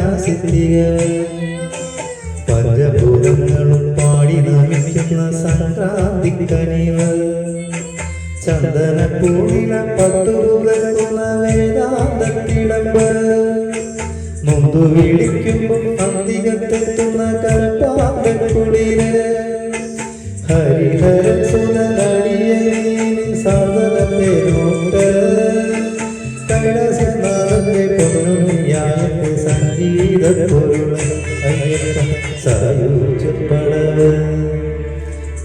കൈലാസിത്തികൾ പഞ്ചഭൂതങ്ങളും പാടി നമിക്കുന്ന സംക്രാന്തിക്കനിവ് ചന്ദനപ്പൂവില പട്ടുപുകർക്കുന്ന വേദാന്തത്തിടമ്പ് മുമ്പ് വിളിക്കുമ്പോൾ അന്തികത്തെത്തുന്ന കൽപ്പാന്തക്കുടില് ഹരിഹരൻ സുതനടിയനിൽ സാധനത്തെ നോട്ട് കൈലാസനാഥന്റെ പൊന്നുണ്ണിയായന്റെ സംഗീതപ്പൊരുള് അയ്യപ്പൻ സായുജ്യപ്പടവ്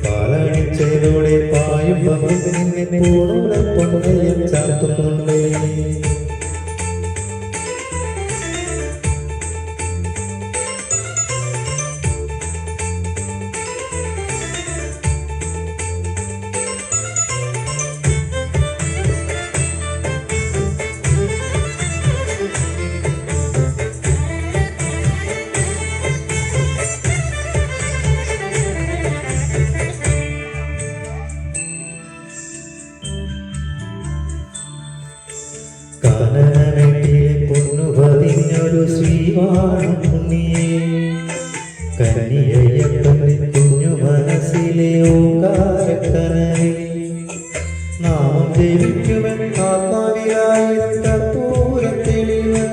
പാലണിച്ചേരോടെ പായുമ്പം നിന്നെ പൂണുള്ള പൊന്നയും ചാർത്തുന്നുണ്ടേ കാനനട്ടിലെ പൊന്നു പതിഞ്ഞൊരു ശ്രീവാണുണ്ണിയെ കനിയയ്യപ്പന്റെ കുഞ്ഞു മനസ്സിലെ ഓങ്കാരക്കനവിൽ നാമം ജപിക്കുമെന്ന് ആത്മാവിലായിരം കർപ്പൂരത്തെളിവ്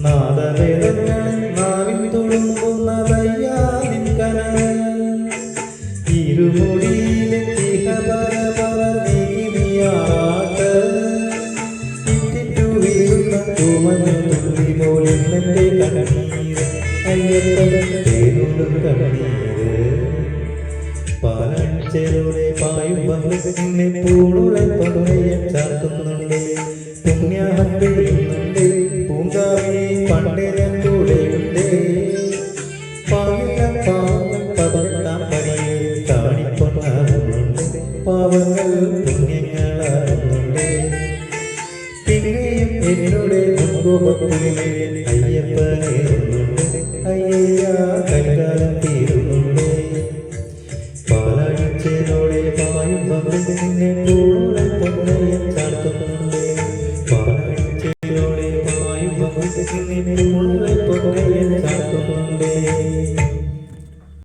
നാദവേദങ്ങളിൽ നാവിൽ തുളുമ്പുന്ന ദയ്യാവിൻ കനവ് ഇരുമുടിയിലെ തിഹപരപര നീതിയാട്ട് തുള്ളി പോലെന്നെ കണ്ണീര് അയ്യപ്പനും കണ്ണീര് പാലഞ്ചേരുടെ പായുമ്പം നിന്നെ പൂളുളെ പൊന്നയെ ചാർത്തുന്നുണ്ട് പുണ്യാഹപ്പെടുന്നുണ്ട് പൂങ്കാവിനെ പണ്ടേ ഞാൻ കൂടെയുണ്ട് പാവില്ല പാവങ്ങൾ 18-ാം പടിയിൽ കാണിപ്പൊന്നാകുന്നുണ്ട് പാവങ്ങൾ പുണ്യങ്ങളാകുന്നുണ്ട് പിന്നെയും എന്നോട് മുൻകോപത്തിലെ അയ്യപ്പനേറുന്നുണ്ട് അയ്യ കൈകാലം തീരുന്നുണ്ട് പാലടിച്ചതോടെ പായുമ്പം നിന്നെ കൂടുതൽ പൊന്നയെ ചാർത്തുന്നുണ്ട് പാലടിച്ചതോടെ പായുമ്പം നിന്നെ കൂടുതൽ പൊന്നയെ ചാർത്തുന്നുണ്ട്